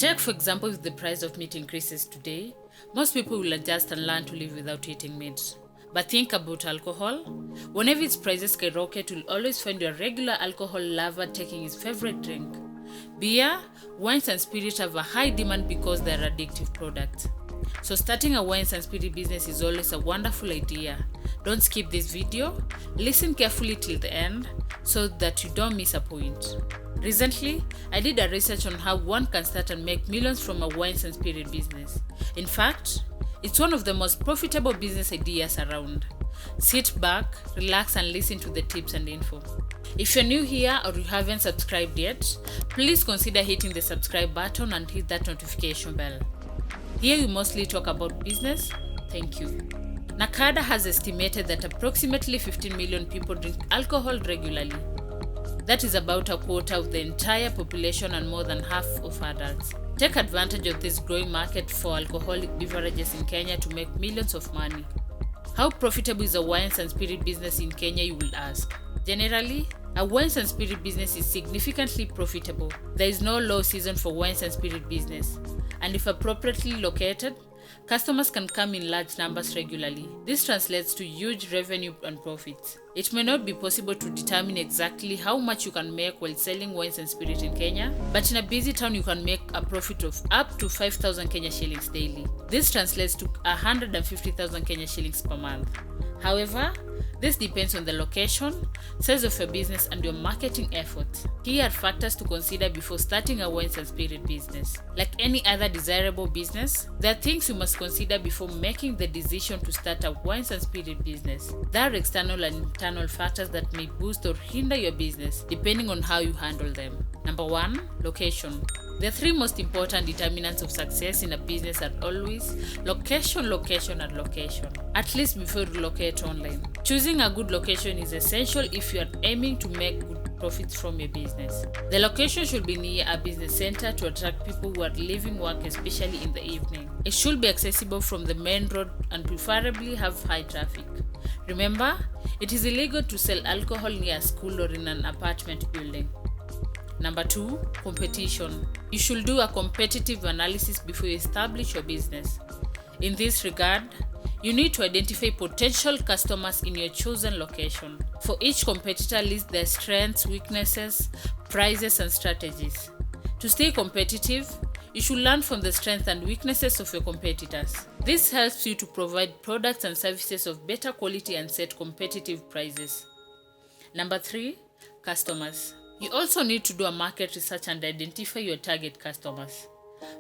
Take for example, if the price of meat increases today, most people will adjust and learn to live without eating meat. But think about alcohol. Whenever its prices skyrocket, you'll always find your regular alcohol lover taking his favorite drink. Beer, wines and spirits have a high demand because they're addictive products. So starting a wines and spirit business is always a wonderful idea. Don't skip this video, listen carefully till the end so that you don't miss a point. Recently, I did a research on how one can start and make millions from a wines and spirit business. In fact, it's one of the most profitable business ideas around. Sit back, relax and listen to the tips and info. If you're new here or you haven't subscribed yet, please consider hitting the subscribe button and hit that notification bell. Here we mostly talk about business. Thank you. NACADA has estimated that approximately 15 million people drink alcohol regularly. That is about a quarter of the entire population and more than half of adults. Take advantage of this growing market for alcoholic beverages in Kenya to make millions of money. How profitable is a wines and spirit business in Kenya, you will ask? Generally, a wines and spirit business is significantly profitable. There is no low season for wines and spirit business, and if appropriately located, customers can come in large numbers regularly. This translates to huge revenue and profits. It may not be possible to determine exactly how much you can make while selling wines and spirit in Kenya, but in a busy town you can make a profit of up to 5,000 Kenya shillings daily. This translates to 150,000 Kenya shillings per month. However, this depends on the location, size of your business and your marketing efforts. Here are factors to consider before starting a wines and spirit business. Like any other desirable business, there are things you must consider before making the decision to start a wines and spirit business. There are external and internal factors that may boost or hinder your business depending on how you handle them. Number 1, location. The 3 most important determinants of success in a business are always location, location, and location. At least before you relocate online. Choosing a good location is essential if you are aiming to make good profits from your business. The location should be near a business center to attract people who are leaving work, especially in the evening. It should be accessible from the main road and preferably have high traffic. Remember, it is illegal to sell alcohol near a school or in an apartment building. Number 2, competition. You should do a competitive analysis before you establish your business. In this regard, you need to identify potential customers in your chosen location. For each competitor, list their strengths, weaknesses, prices, and strategies. To stay competitive, you should learn from the strengths and weaknesses of your competitors. This helps you to provide products and services of better quality and set competitive prices. Number 3, customers. You also need to do a market research and identify your target customers.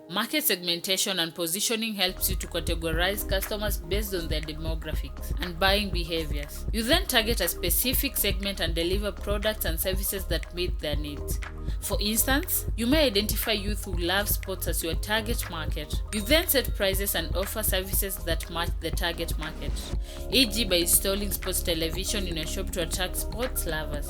Market segmentation and positioning helps you to categorize customers based on their demographics and buying behaviors. You then target a specific segment and deliver products and services that meet their needs. For instance, you may identify youth who love sports as your target market. You then set prices and offer services that match the target market, e.g. by installing sports television in your shop to attract sports lovers.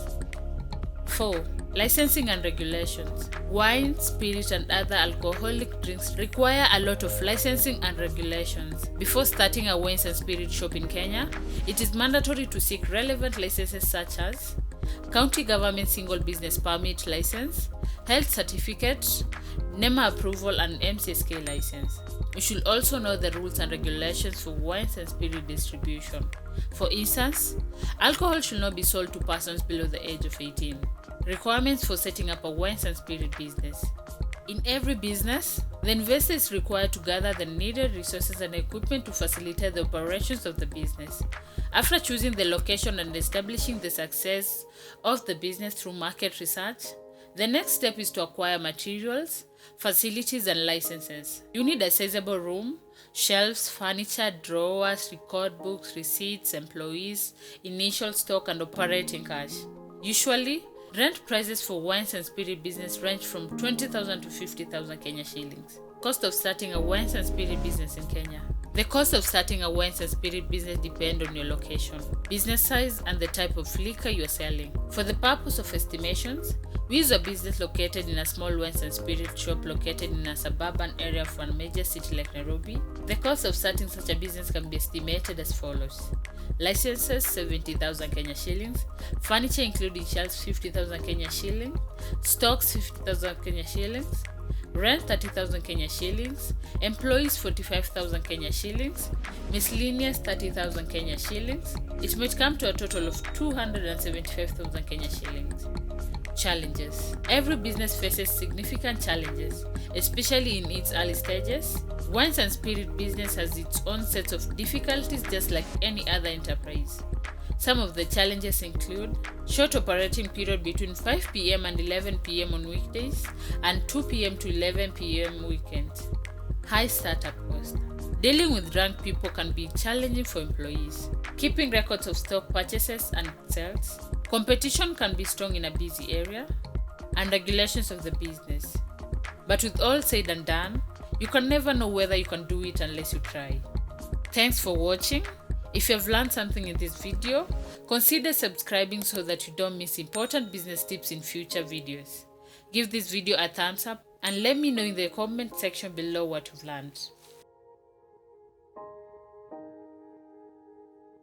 4. Licensing and regulations. Wine, spirit, and other alcoholic drinks require a lot of licensing and regulations. Before starting a wines and spirit shop in Kenya, it is mandatory to seek relevant licenses such as County Government Single Business Permit License, Health Certificate, NEMA Approval, and MCSK License. You should also know the rules and regulations for wines and spirit distribution. For instance, alcohol should not be sold to persons below the age of 18. Requirements for setting up a wines and spirit business. In every business, the investor is required to gather the needed resources and equipment to facilitate the operations of the business. After choosing the location and establishing the success of the business through market research, the next step is to acquire materials, facilities, and licenses. You need a sizable room, shelves, furniture, drawers, record books, receipts, employees, initial stock, and operating cash. Usually, rent prices for wines and spirit business range from 20,000 to 50,000 Kenya shillings. Cost of starting a wines and spirit business in Kenya. The cost of starting a wines and spirit business depend on your location, business size, and the type of liquor you are selling. For the purpose of estimations, we use a business located in a small wines and spirit shop located in a suburban area of one major city like Nairobi. The cost of starting such a business can be estimated as follows. Licenses 70,000 Kenya shillings, furniture including shelves 50,000 Kenya shillings, stocks 50,000 Kenya shillings, rent 30,000 Kenya shillings, employees 45,000 Kenya shillings, miscellaneous 30,000 Kenya shillings. It might come to a total of 275,000 Kenya shillings. Challenges. Every business faces significant challenges, especially in its early stages. Wines and spirit business has its own sets of difficulties just like any other enterprise. Some of the challenges include short operating period between 5 p.m. and 11 p.m. on weekdays and 2 p.m. to 11 p.m. weekends. High startup cost. Dealing with drunk people can be challenging for employees. Keeping records of stock purchases and sales. Competition can be strong in a busy area. And regulations of the business. But with all said and done, you can never know whether you can do it unless you try. Thanks for watching. If you have learned something in this video, consider subscribing so that you don't miss important business tips in future videos. Give this video a thumbs up and let me know in the comment section below what you've learned.